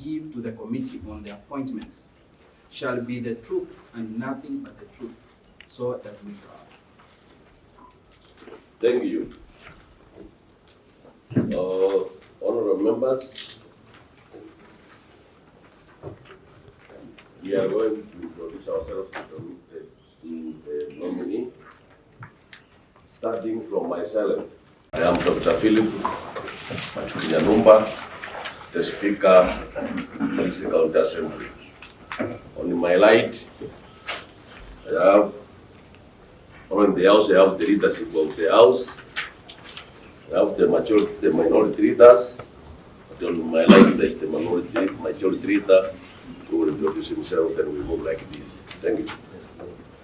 give to the committee on the appointments shall be the truth and nothing but the truth. So help me God. Thank you. Honorable members, we are going to introduce ourselves to the nominee, starting from myself. I am Dr. Philip Nyanumba, the Speaker of the Kisii County Assembly. On my right, I have, on the House, I have the leadership of the House. I have the minority leaders. On my right, there is the majority leader who will introduce himself, and we move like this. Thank you.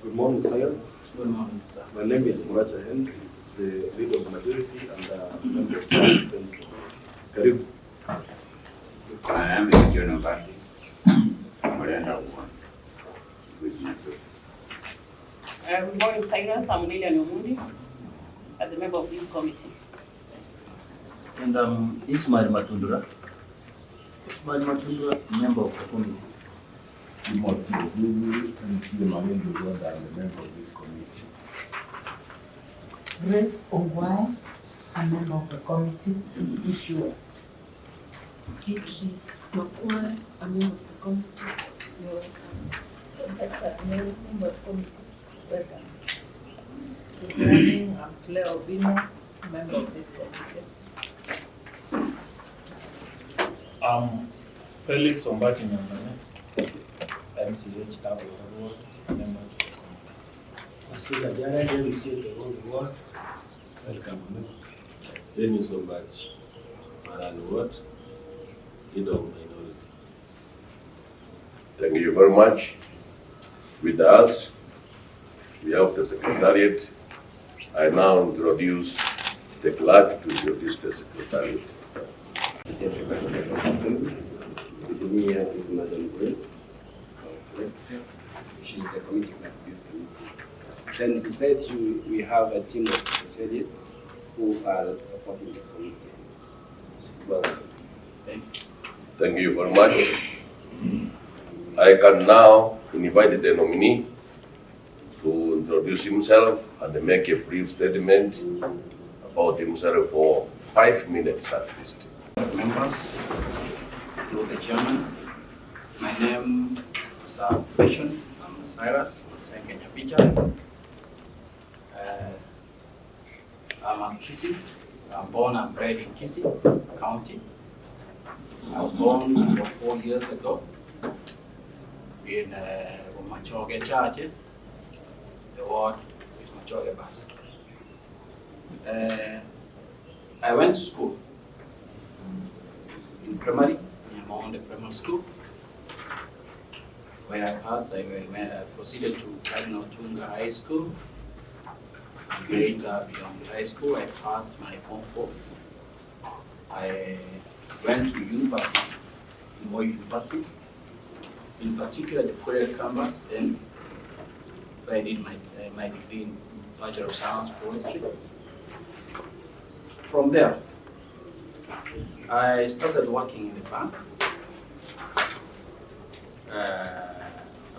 Good morning, sir. Good morning, sir. My name is Nyabicha, the leader of the majority and member of the Central. Karibu. My name is John Obati. Good morning, Cyrus. I'm Nominee as the member of this committee. And Ismail Matundura. Member of the committee. And C.E.M the member of this committee. Grace Ongwai, a member of the committee. Issue. Beatrice Makwai, a member of the committee. You're welcome. A member of the committee. Welcome. Good morning, I'm Claire Obino, member of this committee. Felix Ombati Nyambane, MCH Tabo Award, member of the committee. Asila Jara, MCH Award. Welcome. Dennis Ombati, Maran Ward, leader of minority. Thank you very much. With us, we have the Secretariat. I now introduce the clerk to introduce the Secretariat. With me here is Madam Grace, she is the committee of this committee. Then besides you, we have a team of secretariats who are supporting this committee. Well, Thank you very much. I can now invite the nominee to introduce himself and make a brief statement about himself for 5 minutes at least. Members, to the chairman, my name is Vision. I'm Cyrus, I'm Nyabicha. I'm a Kisii. I'm born and bred in Kisii County. I was born about 4 years ago in Machoge Church. The word is Machoge Bus. I went to school in primary, in the primary school, where I passed. I proceeded to Cardinal Tunga High School. Later, beyond high school, I passed my Form 4. I went to university, Moi University, in particular the Korea campus, then where I did my degree in Bachelor of Science Forestry. From there, I started working in the bank,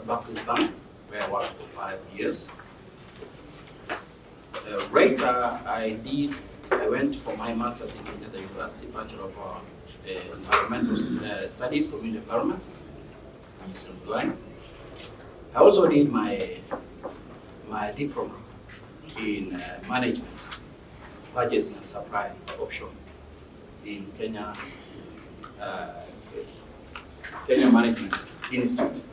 Barclays Bank, where I worked for 5 years. Later, I went for my master's in the University, Bachelor of Environmental Studies, Community Development. I also did my diploma in management, purchasing and supply option in Kenya Management Institute.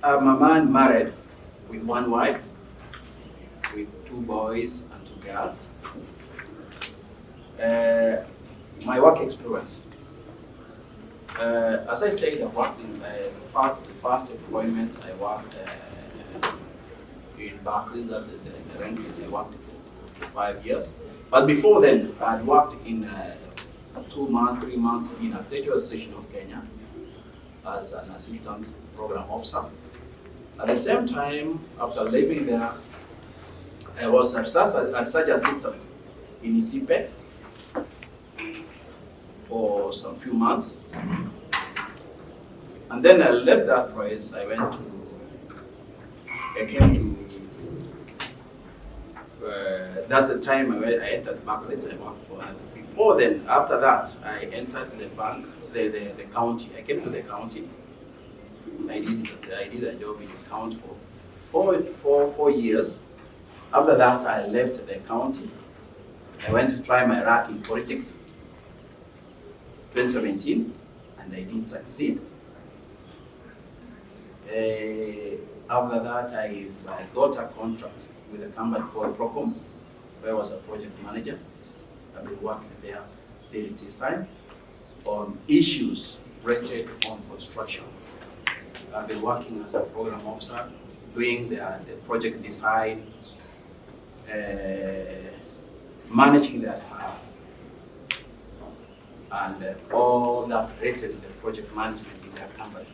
I'm a man married with 1 wife, with 2 boys and 2 girls. My work experience. As I said, I worked in the first employment. I worked in Barclays, that's the rent. I worked for 5 years. But before then, I had worked in 2 months, 3 months in a radio station of Kenya as an assistant program officer. At the same time, after leaving there, I was a research assistant in C.E.C.M some few months. And then I left that place. I came to, that's the time I entered Barclays. I worked for. Before then, after that, I entered the bank, the county. I came to the county. I did a job in the county for 4 years. After that, I left the county. I went to try my luck in politics, 2017, and I didn't succeed. After that, I got a contract with a company called Procom, where I was a project manager. I've been working there till this time on issues related on construction. I've been working as a program officer, doing the project design, managing their staff, and all that related to the project management in their company.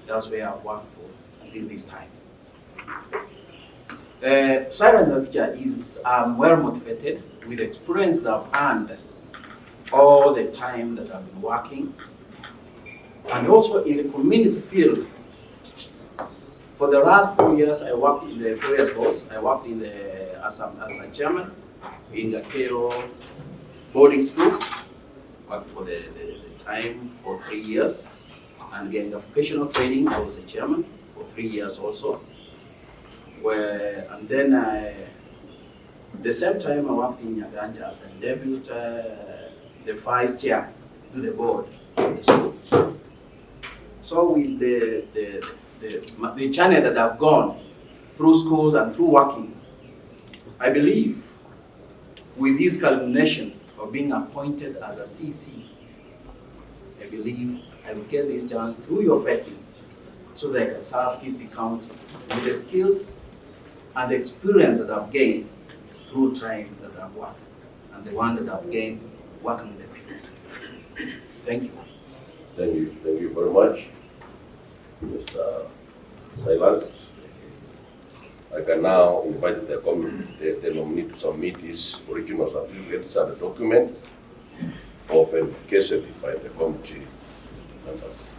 That's where I've worked for until this time. Cyrus Nyabicha is well motivated with experience that I've earned all the time that I've been working, and also in the community field. For the last 4 years, I worked in the 4 years boards. I worked in as a chairman in the Cairo boarding school. Worked for the time for 3 years, and getting the vocational training. I was a chairman for 3 years also. And then the same time I worked in Nyabicha as a deputy, the vice chair to the board of the school. So with the journey that I've gone through schools and through working, I believe with this culmination of being appointed as a CC, I believe I will get this chance through your vetting so that I can serve Kisii County with the skills and the experience that I've gained through time that I've worked and the one that I've gained working with the people. Thank you. Thank you very much, Mr. Cyrus. I can now invite the nominee to submit his original certificates and the documents for verification by the committee members.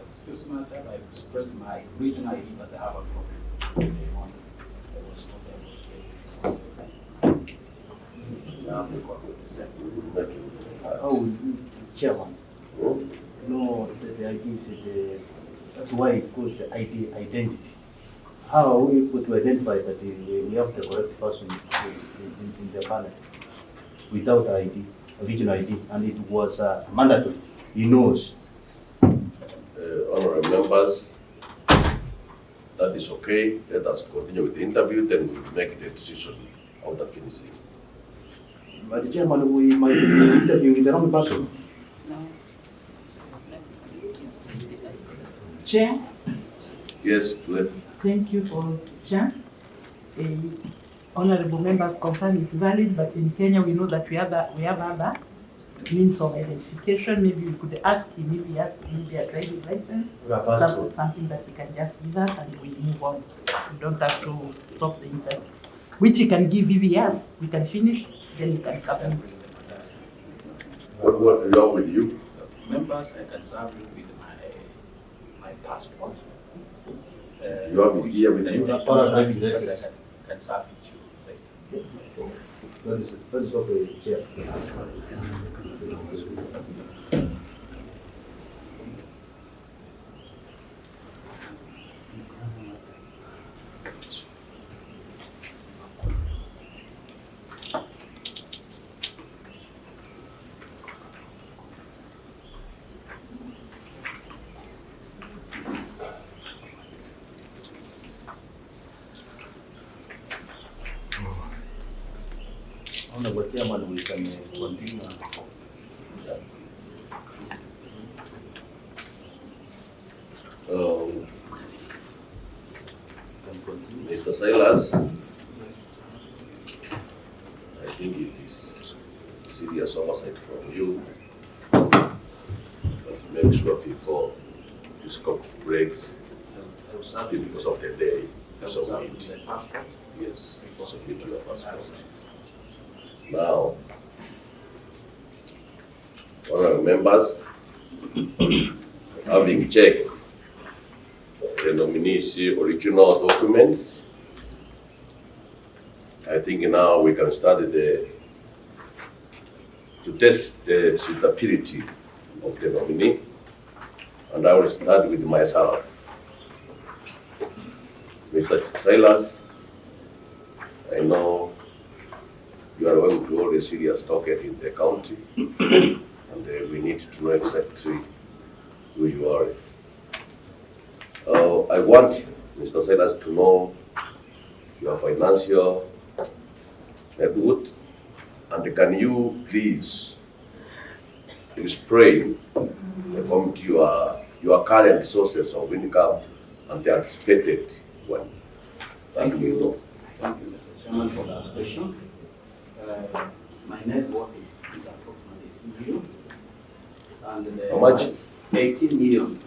Excuse myself, I expressed my regional ID, but I have a problem. I was not able to get it. Now I'm going to send. Chairman. No, the ID is that's why it calls the ID identity. How are we able to identify that we have the correct person in the panel without ID, original ID, and it was mandatory? He knows. Honorable members, that is okay. Let us continue with the interview, then we will make the decision after finishing. But the chairman, we might be interviewing the wrong person. No. Chair, Yes, let thank you for the chance. Honorable members' concern is valid, but in Kenya we know that we have other means of identification. Maybe we could ask him, maybe a driving license, something that he can just give us and we move on. We don't have to stop the interview. Which he can give if he has, we can finish, then he can submit. what do you have with you? Members, I can serve you with my passport. You have it here with you? Or a driving license. I can serve it to you later. That is okay, Chair. Honorable Chairman, we can continue. Mr. Cyrus, I think it is serious oversight from you. But make sure before this clock breaks, submit because of the day. the Submit. passport. Yes, submit your passport. Now, honorable members, having checked the nominees' original documents, I think now we can start to test the suitability of the nominee. And I will start with myself. Mr. Cyrus, I know you are going to hold a serious docket in the county, and we need to know exactly who you are. I want Mr. Cyrus to know your financial net worth, and can you please explain the committee your current sources of income and the anticipated one? Thank you. Thank you, Mr. Chairman, for that question. My net worth is approximately 3 million. And How much? 18 million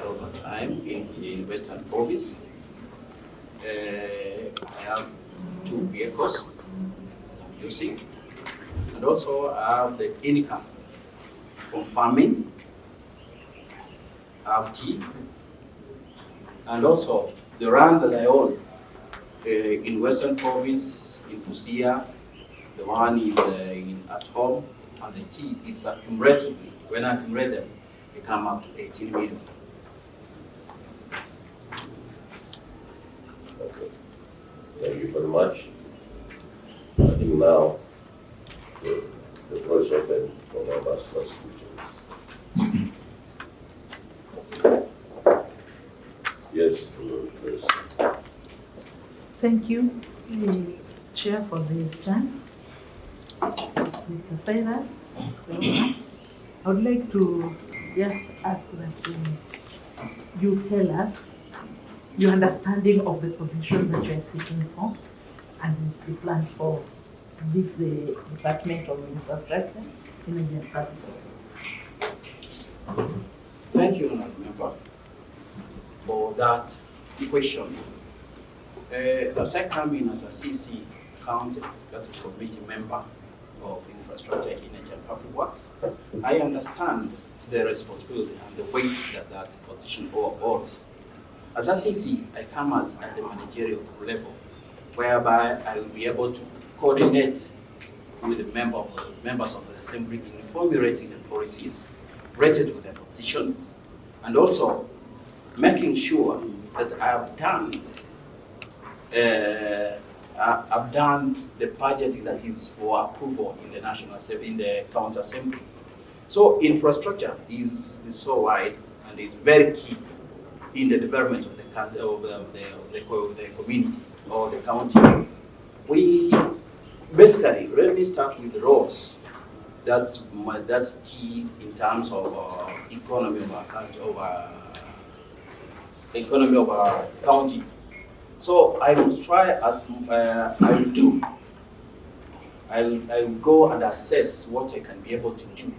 over time in Western Province. I have 2 vehicles I'm using. And also I have the income from farming, I have tea, and also the land that I own in Western Province, in Kisii, the one is at home, and the tea is accumulatively. When I accumulate them, they come up to 18 million. Okay. Thank you very much. I think now the floor is open for members' first questions. Yes, please. Thank you, Chair, for the chance. Mr. Cyrus, I would like to just ask that you tell us your understanding of the position that you are seeking for and the plans for this Department of Infrastructure in the Public Office. Thank you, Honourable Member, for that question. As I come in as a C.E.C.M County, that is committee member of Infrastructure, Energy and Public Works, I understand the responsibility and the weight that position holds. As a C.E.C.M, I come at the managerial level, whereby I will be able to coordinate with the members of the Assembly in formulating the policies related to their position, and also making sure that I've done the budgeting that is for approval in the National Assembly, in the County Assembly. So infrastructure is so wide and is very key in the development of the country, of the community or the county. We basically, let me start with roads. That's key in terms of economy of our country, economy of our county. So I will try as I will do. I will go and assess what I can be able to do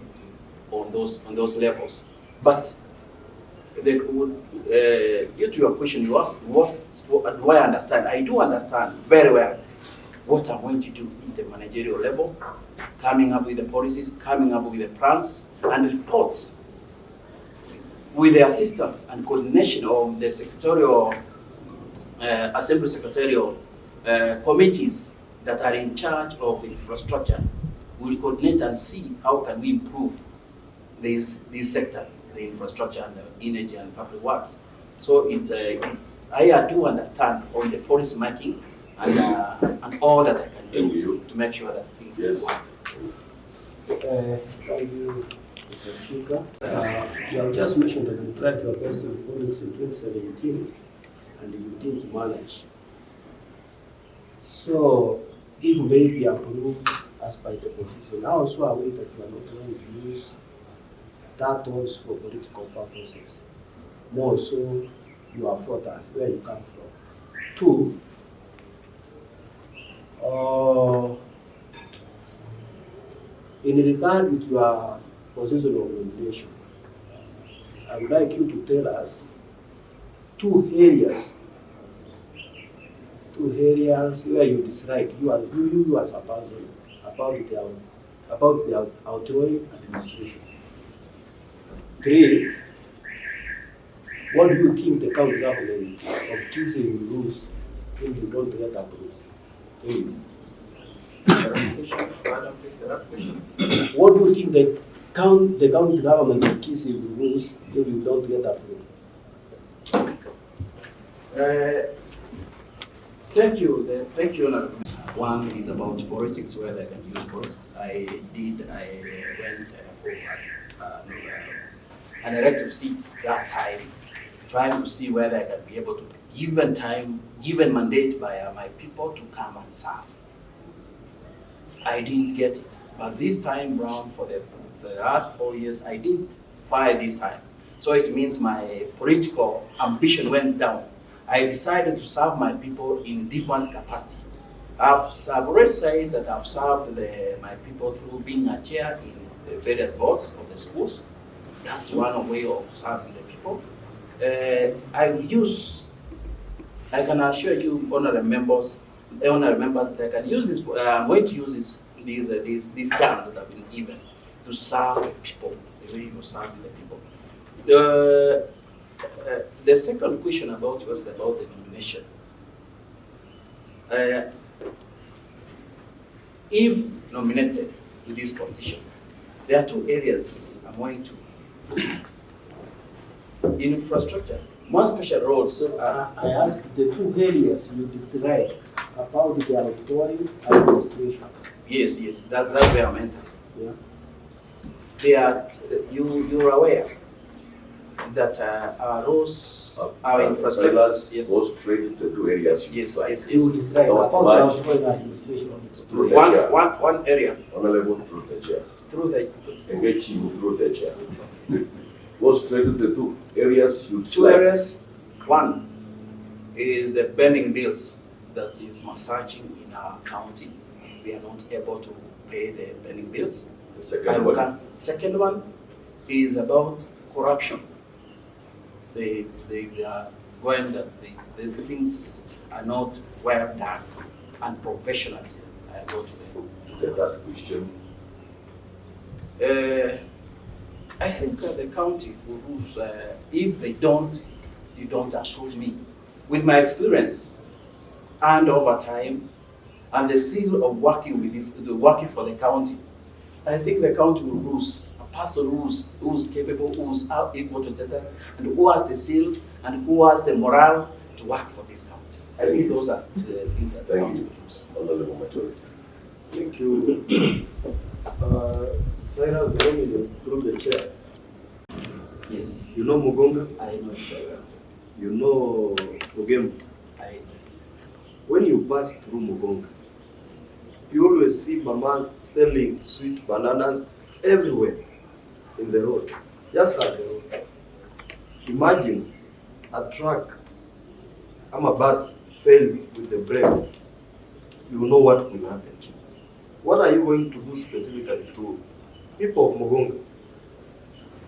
on those levels. But due to your question, you asked what do I understand? I do understand very well what I'm going to do in the managerial level, coming up with the policies, coming up with the plans and reports with the assistance and coordination of the secretarial, assembly secretarial committees that are in charge of infrastructure. We'll coordinate and see how can we improve this sector, the infrastructure and the energy and public works. So I do understand on the policy making and all that I can do to make sure that things work. Thank you, Mr. Speaker. You have just mentioned that you tried your best in performance in 2017 and you didn't manage. So, it may be approved as by the position. I also aware that you are not going to use that tools for political purposes. More so, you are for that, where you come from. Two, in regard with your position of nomination, I would like you to tell us two areas where you decide you as a person about the outgoing administration. 3, what do you think the county government of Kisii will lose if they don't get approved? 3. What do you think the county government of Kisii will lose if you don't get approved? Thank you. Thank you, Honorable. One is about politics, whether I can use politics. I went for an elective seat that time, trying to see whether I can be able to given mandate by my people to come and serve. I didn't get it, but this time round for the last 4 years, I didn't file this time. So it means my political ambition went down. I decided to serve my people in different capacity. I've already said that I've served my people through being a chair in the various boards of the schools. That's one way of serving the people. I can assure you, honorable members, that I can use this. I'm going to use these terms that have been given to serve the people, the way you serve the people. The second question about was about the nomination. If nominated to this position, there are 2 areas I'm going to. Infrastructure, more special roles. I asked the 2 areas you decide about the outgoing administration. Yes, that's where I'm entering. Yeah. They are, you're aware that our roads, our infrastructure, yes. Go straight to the 2 areas. Yes. You decide That was about the outgoing administration. Through the chair. One area. Honorable through the chair. Through the Engage you through the chair. Go straight to the 2 areas you 2 areas. One is the pending bills that is massaging in our county. We are not able to pay the pending bills. The Second one is about corruption. They are going that the things are not well done and professionalism. I go to them. That question. I think that the county rules, if you don't approve me, with my experience and over time, and the seal of working with this, working for the county, I think the county will lose a person who's capable, who's able to exercise, and who has the seal and who has the morale to work for this county. I think those are the things that the county will lose. Honorable majority. Thank you. Cyrus, the nominee through the chair. Yes. You know Mugonga? I know it very well. You know Ogem? I know. When you pass through Mugonga, you always see mamas selling sweet bananas everywhere in the road, just at the road. Imagine a truck and a bus fails with the brakes, you know what will happen. What are you going to do specifically to people of Mugonga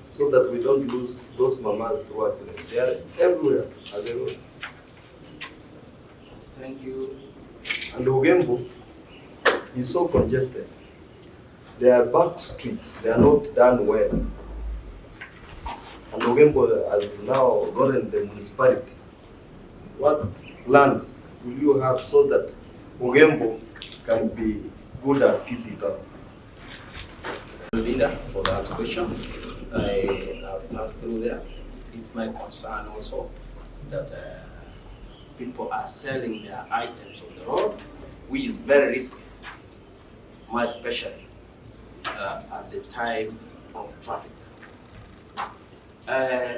so that we don't lose those mamas throughout the day? They are everywhere at the road. Thank you. And Ugembo is so congested. There are back streets, they are not done well. And Ugembo has now gotten the municipality. What plans will you have so that Ugembo can be good as Kisii County? Leader, for that question, I have passed through there. It's my concern also that people are selling their items on the road, which is very risky, more especially at the time of traffic.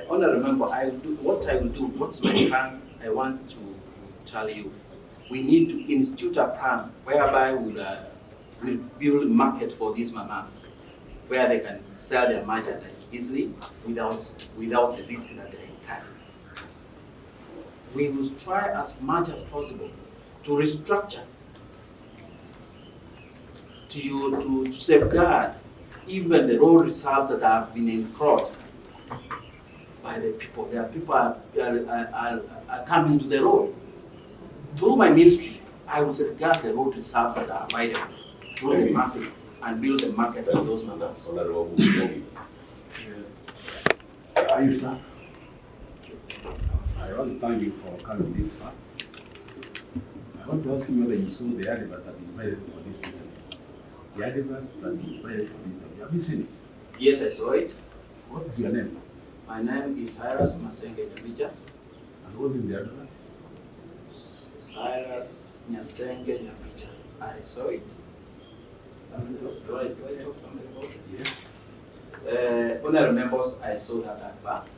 Honorable member, what I will do, what's my plan, I want to tell you. We need to institute a plan whereby we'll build a market for these mamas, where they can sell their merchandise easily without the risk that they carry. We will try as much as possible to restructure, to safeguard even the road reserves that have been encroached by by the people. There are people are coming to the road. Through my ministry, I will safeguard the road reserves that are available through the market and build a market for those numbers. Honorable, thank you. Are you, sir? I want to thank you for coming this far. I want to ask you whether you saw the advert that invited for this interview. The advert that invited for this interview. Have you seen it? Yes, I saw it. What is your name? My name is Cyrus Nyabicha. And what's in the advert? Cyrus Nyabicha. I saw it. Do I talk something about it? Yes. Honorable members, I saw that advert.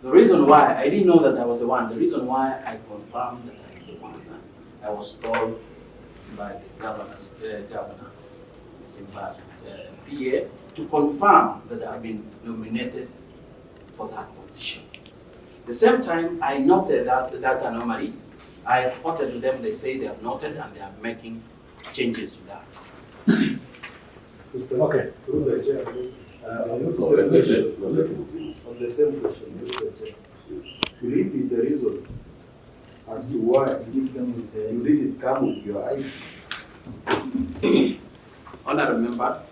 The reason why I didn't know that I was the one, the reason why I confirmed that I was the one, I was told by the governor, Simba's PA, to confirm that I have been nominated for that position. At the same time, I noted that anomaly. I reported to them, they say they have noted and they are making changes to that. Okay. Through the chair. Let me finish. On the same question, Mr. Chair. Will it be the reason as to why you didn't come with your ID? Honorable member,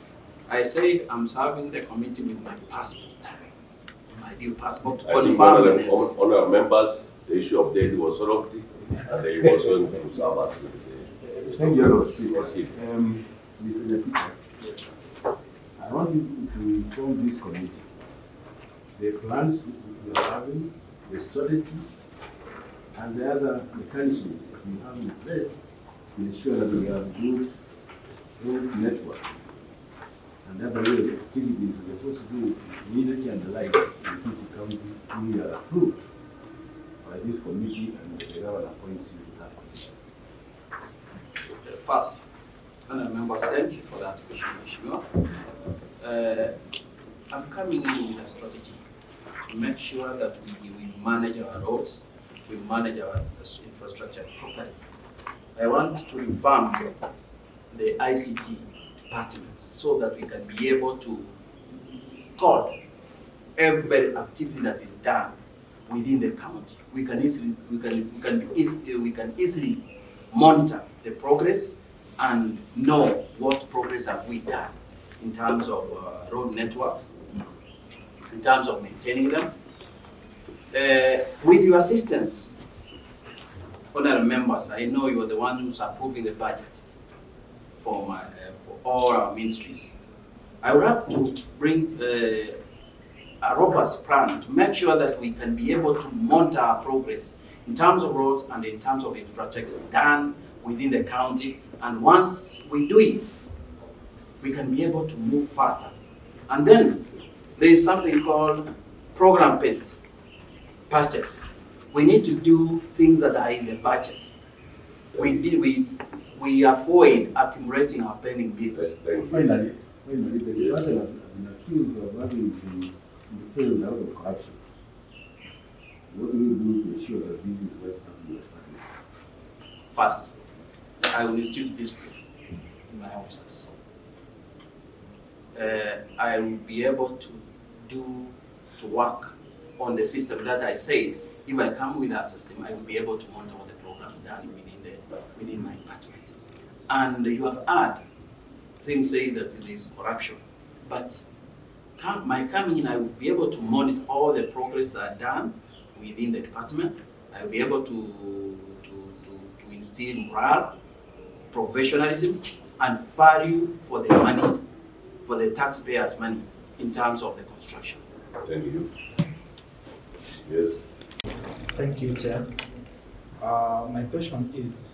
I said I'm serving the committee with my passport, my due passport, to I think confirm the names. honorable members, the issue of death was solved, and they was going to serve us with the. Thank you, Honorable Speaker. Proceed. Mr. Nyabicha, Yes, sir. I want you to inform this committee the plans you are having, the strategies, and the other mechanisms that you have in place to ensure that we have good road networks and other real activities that are supposed to do with community and the like in Kisii County, we are approved by this committee and the governor appoints you to that position. First, honorable members, thank you for that question, Mheshimiwa. I'm coming in with a strategy to make sure that we manage our roads, we manage our infrastructure properly. I want to revamp the ICT departments so that we can be able to code every activity that is done within the county. We can easily monitor the progress and know what progress have we done in terms of road networks, in terms of maintaining them. With your assistance, honorable members, I know you are the one who's approving the budget for all our ministries. I will have to bring a robust plan to make sure that we can be able to monitor our progress in terms of roads and in terms of infrastructure done within the county. And once we do it, we can be able to move faster. And then there is something called program-based budgets. We need to do things that are in the budget. We avoid accumulating our pending bills. Finally, the person has been accused of having been failed out of corruption. What do you do to ensure that this is not happening? First, I will institute discipline in my officers. I will be able to work on the system that I said. If I come with that system, I will be able to monitor all the programs done within my department. And you have heard things say that there is corruption, but my coming in, I will be able to monitor all the progress that are done within the department. I will be able to instill morale, professionalism, and value for the money, for the taxpayers' money in terms of the construction. Thank you. Yes. Thank you, Chair. My question is,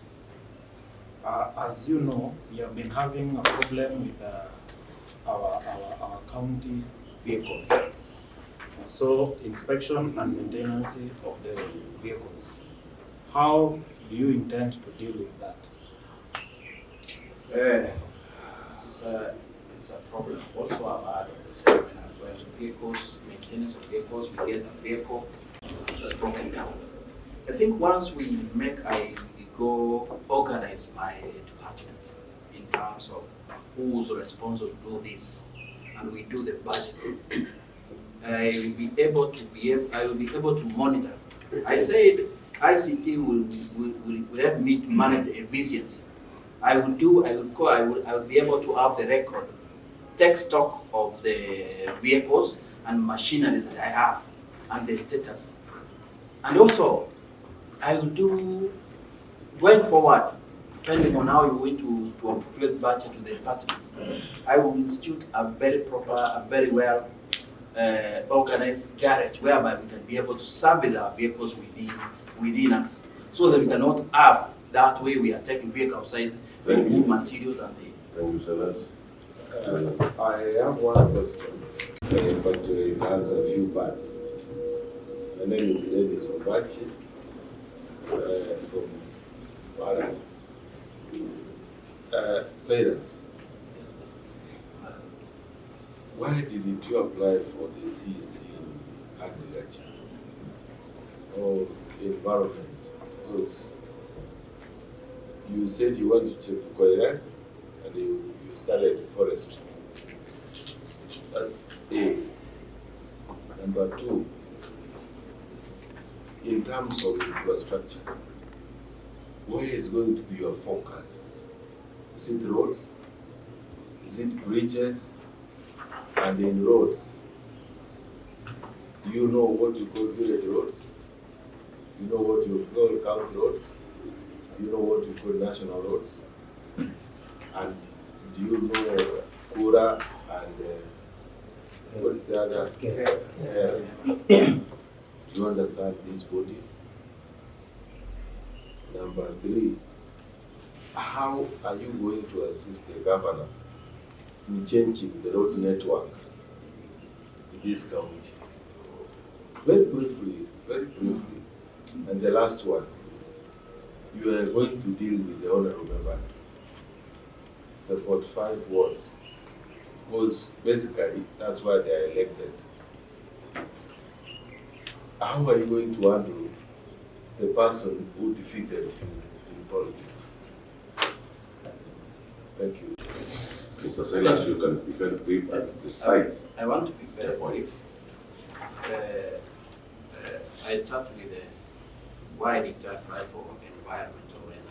as you know, we have been having a problem with our county vehicles. So, inspection and maintenance of the vehicles. How do you intend to deal with that? It's a problem. Also, I've had the same when vehicles, maintenance of vehicles, we get a vehicle that's broken down. I think once we go organize my departments in terms of who's responsible to do this, and we do the budget, I will be able to monitor. I said ICT will help me to manage the efficiency. I will be able to have the record, take stock of the vehicles and machinery that I have and the status. And also, I will do, going forward, depending on how you're going to appropriate budget to the department, I will institute a very proper, a very well organized garage whereby we can be able to service our vehicles within us, so that we cannot have that way we are taking vehicles outside, we move materials and the. Thank you, Cyrus. I have one question, but it has a few parts. My name is Lady Sobachi from Mara. Cyrus, why didn't you apply for the C.E.C. in agriculture or environment? Because you said you went to Chepukoira and you started forestry. That's A. Number two, in terms of infrastructure, where is going to be your focus? Is it roads? Is it bridges? And in roads, do you know what you call village roads? Do you know what you call county roads? Do you know what you call national roads? And do you know Kura and what is the other? Do you understand these bodies? Number three, how are you going to assist the governor in changing the road network in this county? Very briefly, and the last one, you are going to deal with the honorable members, the 45 wards, because basically that's why they are elected. How are you going to handle the person who defeated you in politics? Thank you. Mr. Cyrus, you can be very brief and precise. I want to be very brief. I start with why did I apply for environmental and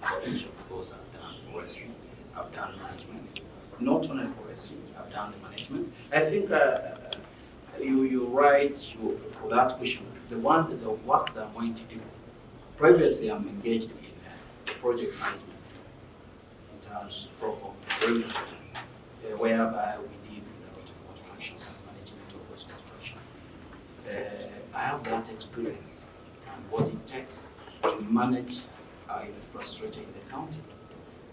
protection? Because I've done forestry, I've done management. Not only forestry, I've done the management. I think you write for that question, the work that I'm going to do. Previously, I'm engaged in project management in terms of whereby we did a lot of constructions and management of those constructions. I have that experience and what it takes to manage our infrastructure in the county.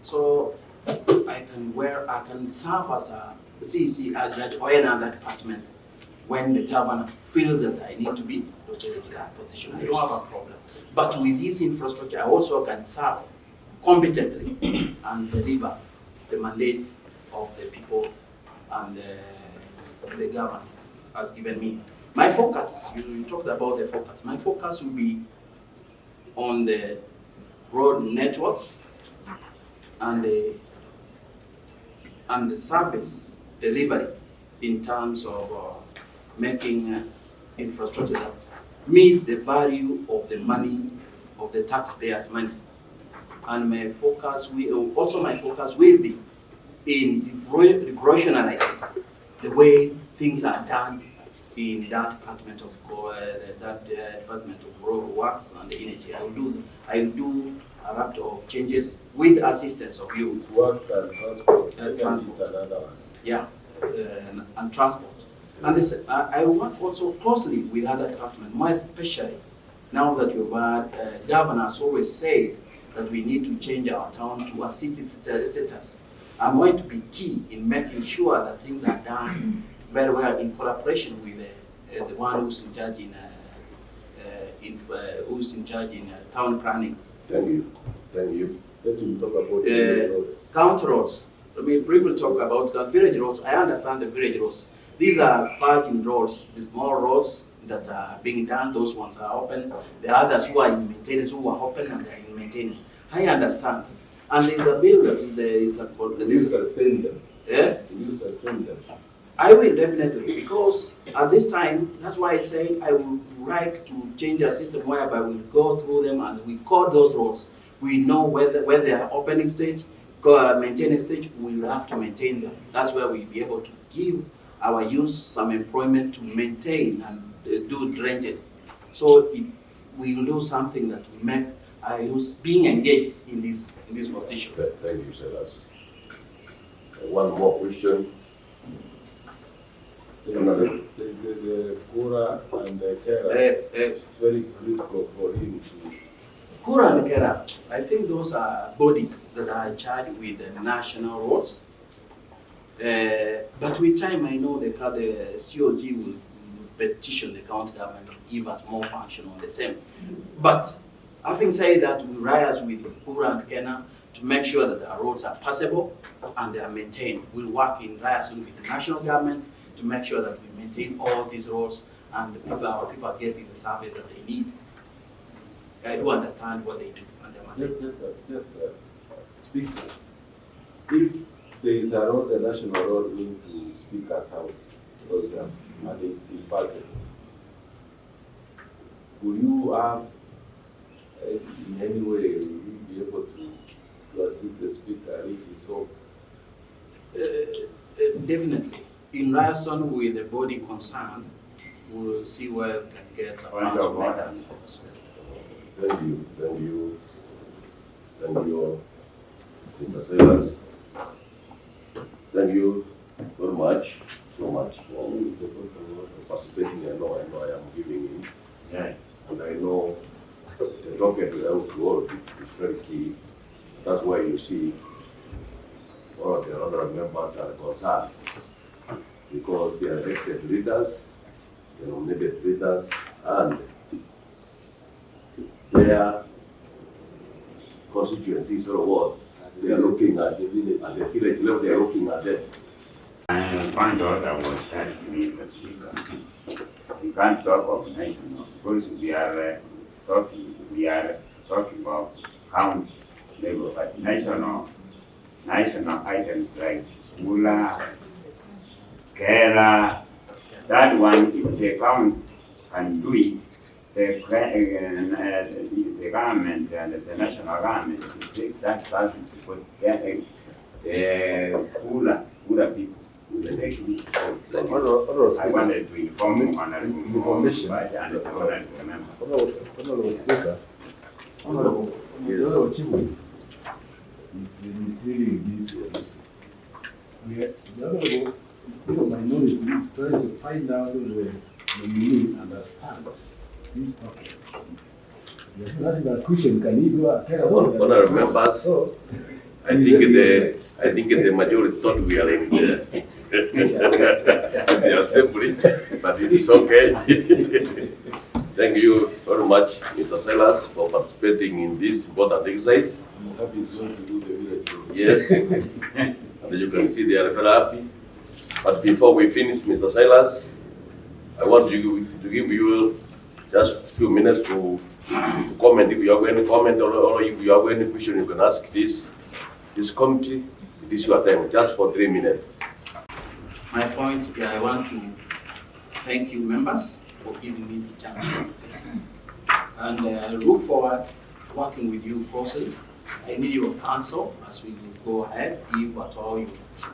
So I can serve as a C.E.C. or any other department when the governor feels that I need to be located in that position. I don't have a problem. But with this infrastructure, I also can serve competently and deliver the mandate of the people and the government has given me. My focus, you talked about the focus. My focus will be on the road networks and the service delivery in terms of making infrastructure that meet the value of the money, of the taxpayers' money. And my focus will be in revolutionizing the way things are done in that department of road works and energy. I will do a lot of changes with assistance of you. Works and transport. Transport. Is another one. Yeah, and transport. And this, I work also closely with other departments, more especially now that your governor has always said that we need to change our town to a city status. I'm going to be key in making sure that things are done very well in collaboration with the one who's in charge in town planning. Thank you. Thank you. Let him talk about the roads. County roads. Let me briefly talk about village roads. I understand the village roads. These are virgin roads, the small roads that are being done. Those ones are open. The others who are in maintenance, who are open and they are in maintenance. I understand. And there is a bill that there is a... Will you sustain them? Yeah? Will you sustain them? I will definitely, because at this time, that's why I say I would like to change a system whereby we go through them and we call those roads. We know where they are opening stage, maintaining stage, we will have to maintain them. That's where we'll be able to give our youth some employment to maintain and do drenches. So we will do something that will make our youth being engaged in this position. Thank you, Cyrus. One more question. The Kura and the Kera, it's very critical for him to. Kura and Kera, I think those are bodies that are in charge with the national roads. But with time, I know the COG will petition the county government to give us more function on the same. But having said that, we liaise with Kura and Kena to make sure that our roads are passable and they are maintained. We'll work in liaison with the national government to make sure that we maintain all these roads and our people are getting the service that they need. I do understand what they do. Just speak. If there is a road, a national road into Speaker's house, for example, and it's impassable, will you have, in any way, will you be able to assist the Speaker if it's so? Definitely. In liaison with the body concerned, we'll see where we can get a Point of order. Thank you, Mr. Cyrus. Thank you very much, so much for participating. I know I am giving in. Yeah. And I know the docket outward is very key. That's why you see all of the other members are concerned, because they are elected leaders, they nominated leaders, and their constituencies or wards, they are looking at the village, at the village level, they are looking at them. And point of order was that, Mr. Speaker, we can't talk of national, because we are talking about county level, but national items like Mula, Kera, that one, if the county can do it, the government and the national government will take that person to put Mula people. I wanted to inform Honorable Speaker, Honorable Chibu is misleading these words. The Honorable minority is trying to find out whether the nominee understands these topics. That's the question. Can he do a Honorable members, I think the majority thought we are in the assembly, but it is okay. Thank you very much, Mr. Cyrus, for participating in this important exercise. I'm happy he's going to do the village roads. Yes, and you can see they are very happy. But before we finish, Mr. Cyrus, I want to give you just a few minutes to comment. If you have any comment or if you have any question, you can ask this committee. It is your time, just for 3 minutes. My point, I want to thank you members for giving me the chance. And I look forward to working with you closely. I need your counsel as we go ahead, if at all you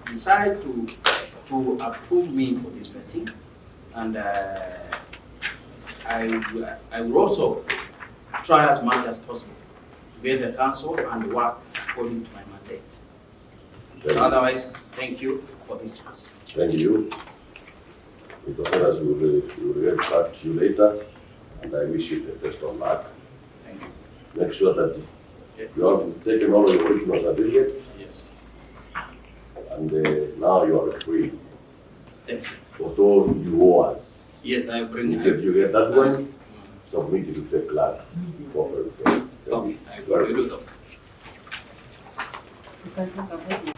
decide to approve me for this vetting. And I will also try as much as possible to get the counsel and work according to my mandate. Otherwise, thank you for this chance. Thank you. Mr. Cyrus, we will get back to you later, and I wish you the best of luck. Thank you. Make sure that you have taken all your original certificates. Yes. And now you are free. Thank you. For all you owe us. Yes, I bring it. If you get that one, submit it to the clerks for verification. Okay, I will do that. If I talk about